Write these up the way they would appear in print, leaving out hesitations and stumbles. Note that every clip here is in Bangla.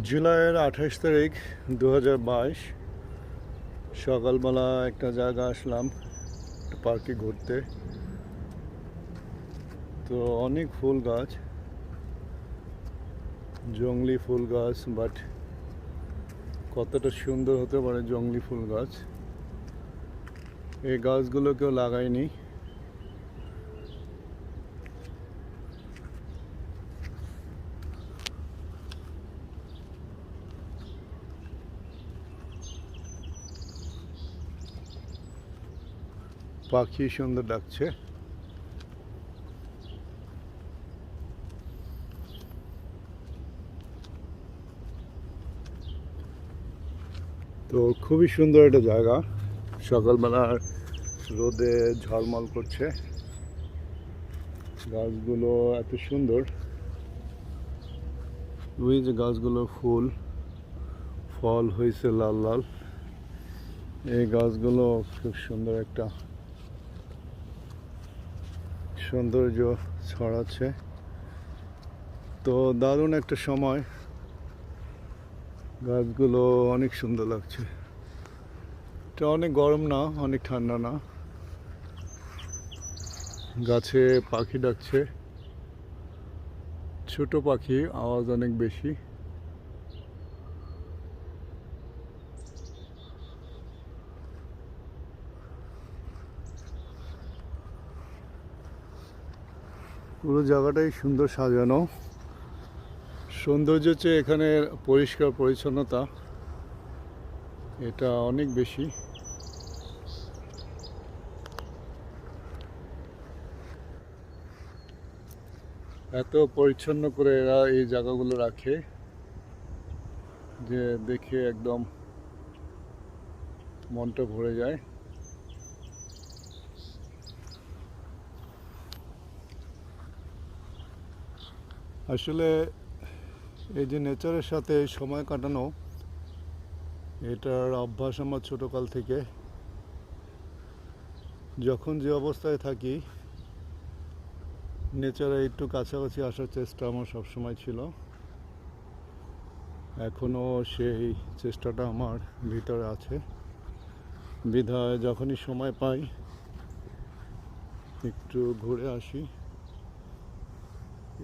জুলাইয়ের 28 তারিখ 2022 সকালবেলা একটা জায়গা আসলাম পার্কে ঘুরতে। তো অনেক ফুল গাছ, জংলি ফুল গাছ, বাট কতটা সুন্দর হতে পারে জংলি ফুল গাছ, এই গাছগুলো কেউ লাগায়নি। পাখি সুন্দর ডাকছে। তো খুবই সুন্দর একটা জায়গা, সকালবেলা রোদে ঝলমল করছে, গাছগুলো এত সুন্দর। ওই যে গাছগুলো ফুল ফল হয়েছে লাল লাল, এই গাছগুলো খুব সুন্দর একটা সৌন্দর্য ছড়াচ্ছে। তো দারুণ একটা সময়, গাছগুলো অনেক সুন্দর লাগছে। এটা অনেক গরম না, অনেক ঠান্ডা না, গাছে পাখি ডাকছে, ছোট পাখি, আওয়াজ অনেক বেশি। পুরো জায়গাটাই সুন্দর সাজানো। সৌন্দর্য হচ্ছে এখানে পরিষ্কার পরিচ্ছন্নতা, এটা অনেক বেশি। এত পরিচ্ছন্ন করে এরা এই জায়গাগুলো রাখে যে দেখে একদম মনটা ভরে যায়। আসলে এই যে নেচারের সাথে সময় কাটানো, এটার অভ্যাস আমার ছোটকাল থেকে। যখন যে অবস্থায় থাকি, নেচারে একটু কাছাকাছি আসার চেষ্টা আমার সবসময় ছিল। এখনও সেই চেষ্টাটা আমার ভিতরে আছে, বিধায় যখনই সময় পাই একটু ঘুরে আসি।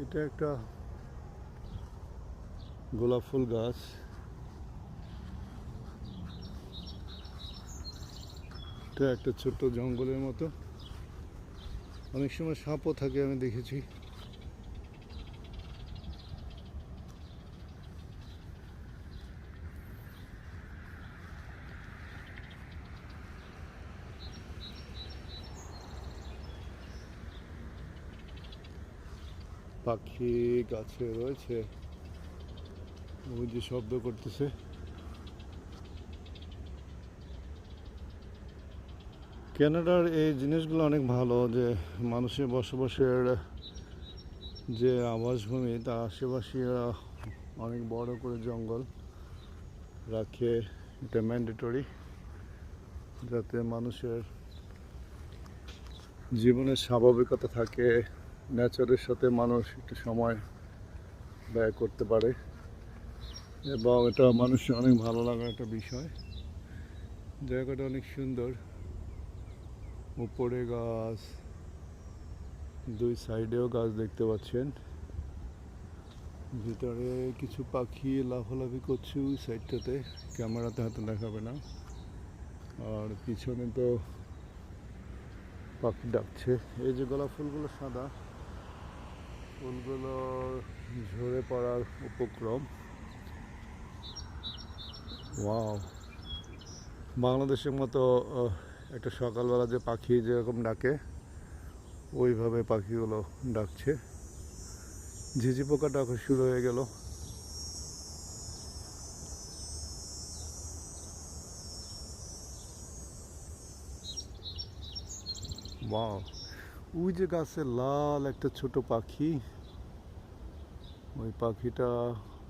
এটা একটা গোলাপ ফুল গাছ, এটা একটা ছোট্ট জঙ্গলের মতো, অনেক সময় সাপও থাকে, আমি দেখেছি। পাখি গাছে রয়েছে, ওই যে শব্দ করতেছে। কানাডার এই জিনিসগুলো অনেক ভালো যে মানুষের বসবাসের যে আবাসভূমি, তার আশেপাশে অনেক বড় করে জঙ্গল রাখে। এটা ম্যান্ডেটরি, যাতে মানুষের জীবনের স্বাভাবিকতা থাকে, নেচারের সাথে মানুষ একটু সময় ব্যয় করতে পারে, এবং এটা মানুষের অনেক ভালো লাগার একটা বিষয়। জায়গাটা অনেক সুন্দর, উপরে গাছ, দুই সাইডেও গাছ দেখতে পাচ্ছেন। ভিতরে কিছু পাখি লাফালাফি করছে ওই সাইডটাতে, ক্যামেরাতে হয়তো দেখাবে না। আর পিছনে তো পাখি ডাকছে। এই যে গোলাপ ফুলগুলো সাদা, ফুলগুলো ঝরে পড়ার উপক্রম। ওয়াও, বাংলাদেশের মতো একটা সকালবেলা যে পাখি যেরকম ডাকে, ওইভাবে পাখিগুলো ডাকছে। ঝিঝি পোকা ডাকা শুরু হয়ে গেল। ওয়াও, ওই যে গাছে লাল একটা ছোট পাখি, ওই পাখিটা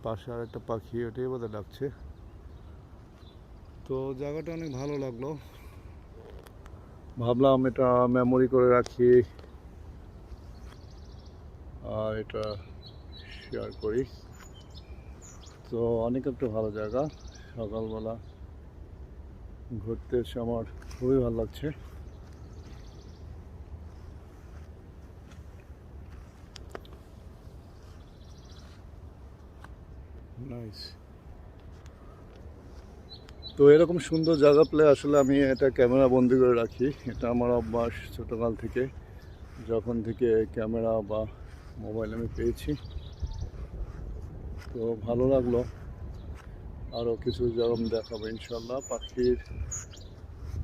পাশে আর একটা পাখি, ওটাই বোধহয় ডাকছে। তো জায়গাটা অনেক ভালো লাগলো, ভাবলাম এটা মেমোরি করে রাখি আর এটা শেয়ার করি। তো অনেক একটা ভালো জায়গা। সকালবেলা ঘুরতে এসে আমার খুবই ভালো লাগছে। নাইস। তো এরকম সুন্দর জায়গা পেলে আসলে আমি এটা ক্যামেরা বন্দি করে রাখি। এটা আমার অভ্যাস ছোটোকাল থেকে, যখন থেকে ক্যামেরা বা মোবাইল আমি পেয়েছি। তো ভালো লাগলো, আরও কিছু জায়গা আমি দেখাবো ইনশাল্লাহ। পাখির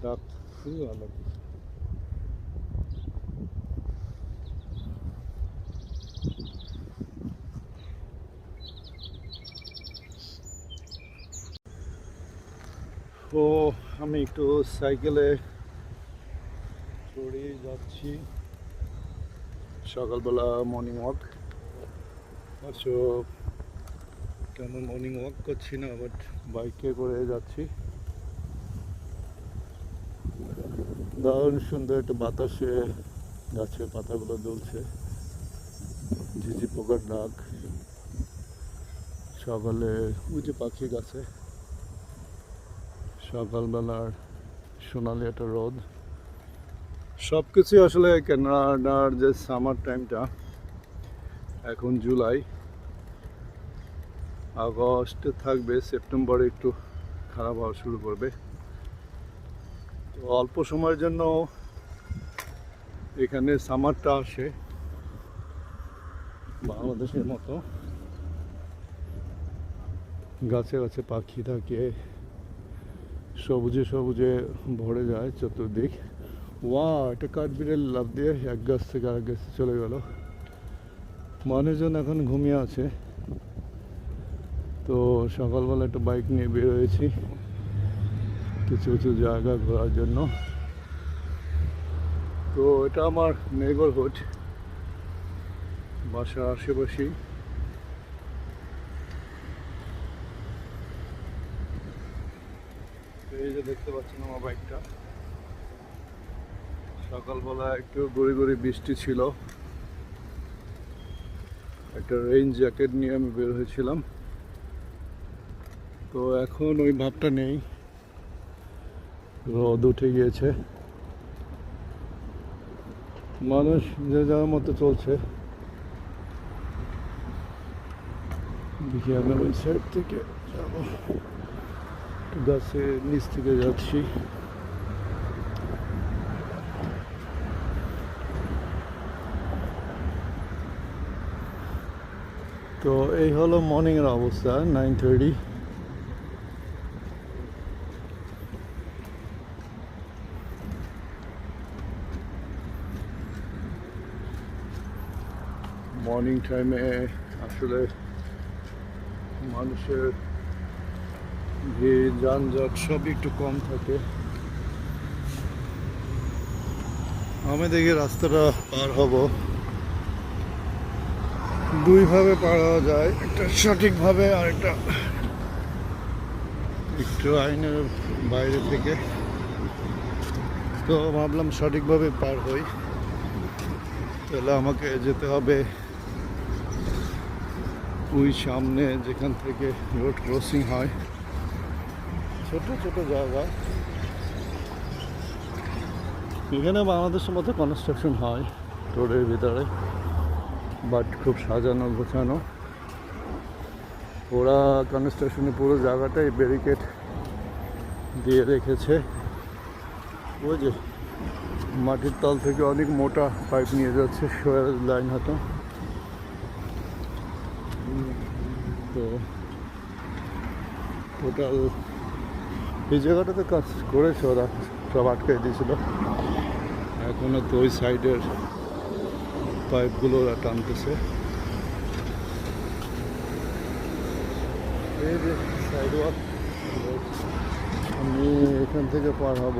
ডাক খুবই ভালো লাগে। তো আমি একটু সাইকেলে চড়ে যাচ্ছি সকালবেলা মর্নিং ওয়াক। আচ্ছা, কেন মর্নিং ওয়াক করছি না, বাট বাইকে করে যাচ্ছি। দারুণ সুন্দর একটা বাতাসে গাছের পাতাগুলো দুলছে, ঝিঝি পোকার ডাক, সকালে উঁচু পাখি গাছে, সকালবেলার সোনালি একটা রোদ, সব কিছুই আসলে কানাডার যে সামার টাইমটা, এখন জুলাই, আগস্টে থাকবে, সেপ্টেম্বরে একটু খারাপ হওয়া শুরু করবে। তো অল্প সময়ের জন্য এখানে সামারটা আসে, বাংলাদেশের মতো গাছে গাছে পাখি থাকে, সবুজে সবুজে ভরে যায় চতুর্দিক। একটা কাঠবিড়াল লাফ দিয়ে এক গাছ থেকে আরেক গাছে চলে গেল। মানুষজন এখন ঘুমিয়ে আছে। তো সকালবেলা একটা বাইক নিয়ে বের হয়েছি কিছু কিছু জায়গা ঘোরার জন্য। তো এটা আমার নেইবারহুড, বাসার আশেপাশেই। এই যে দেখতে পাচ্ছেন আমার বাইকটা, সকালবেলা একটু গড়ি গড়ি বৃষ্টি ছিল, একটা রেইন জ্যাকেট নিয়ে আমি বের হয়েছিলাম। তো এখন ওই ভাবটা নেই, রোদ উঠে গিয়েছে, মানুষ যে যার মতো চলছে। দেখি আমি ওই সাইড থেকে যাবো, গাছের নিচ থেকে যাচ্ছি। তো এই হলো মর্নিংয়ের অবস্থা, 9:30। মর্নিং টাইমে আসলে মানুষের ভিড় যানজট সবই একটু কম থাকে। আমি দেখি রাস্তাটা পার হব, দুইভাবে পার হওয়া যায়, একটা সঠিকভাবে আর একটা একটু আইনের বাইরে থেকে। তো ভাবলাম সঠিকভাবে পার হই, তাহলে আমাকে যেতে হবে ওই সামনে যেখান থেকে রোড ক্রসিং হয়, ছোট ছোট জায়গা। এখানে বাংলাদেশের মতো কনস্ট্রাকশন হয় রোডের ভিতরে, বাট খুব সাজানো গোছানো। ওরা কনস্ট্রাকশনের পুরো জায়গাটাই ব্যারিকেড দিয়ে রেখেছে। ওই যে মাটির তল থেকে অনেক মোটা পাইপ নিয়ে যাচ্ছে, সোয়ারেজ লাইন হতো। তো টোটাল এই জায়গাটাতে কাজ করেছে ওরা, সব আটকে দিয়েছিল। এখনও তো ওই সাইডের পাইপগুলো ওরা টানতেছে। এই যে সাইড ওয়াক, আমি এখান থেকে পার হব।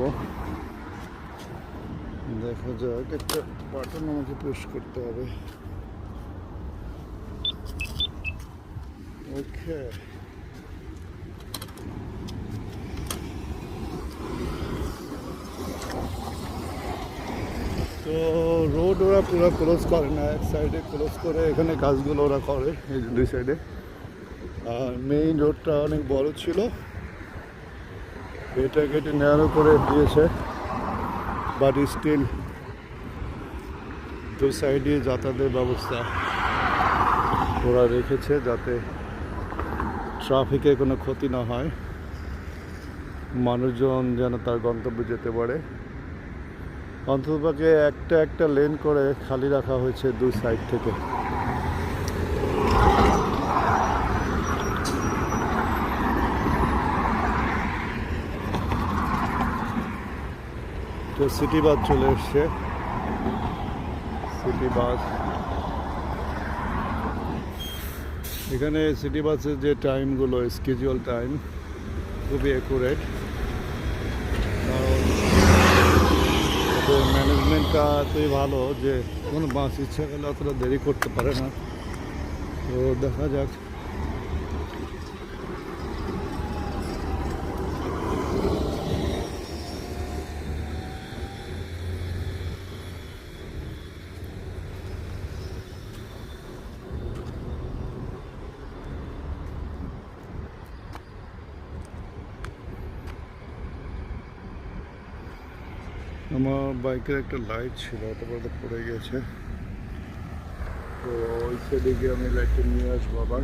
দেখা যাক, একটা বাটন আমাকে পুশ করতে হবে। ওকে, তো রোড ওরা পুরো ক্লোজ করে না, এক সাইডে ক্লোজ করে এখানে কাজগুলো ওরা করে, এই যে দুই সাইডে। আর মেইন রোডটা অনেক বড় ছিল, এটা কেটে ন্যারো করে দিয়েছে, বাট স্টিল দু সাইডে যাতায়াতের ব্যবস্থা ওরা রেখেছে যাতে ট্রাফিকের কোনো ক্ষতি না হয়, মানুষজন যেন তার গন্তব্যে যেতে পারে। অন্ততপক্ষে একটা লেন করে খালি রাখা হয়েছে দুই সাইড থেকে। তো সিটি বাস চলে এসছে, সিটি বাস। এখানে সিটি বাসের যে টাইমগুলো, স্কেজুয়াল টাইম খুবই অ্যাকুরেট, কারণ ওদের ম্যানেজমেন্টটা এতই ভালো যে কোনো বাস ইচ্ছা করলে অতটা দেরি করতে পারে না। তো দেখা যাক। আমার বাইকের একটা লাইট ছিল, ওটা পরে পড়ে গেছে, তো ওই সাইডে গিয়ে আমি লাইটটা নিয়ে আসবো আবার।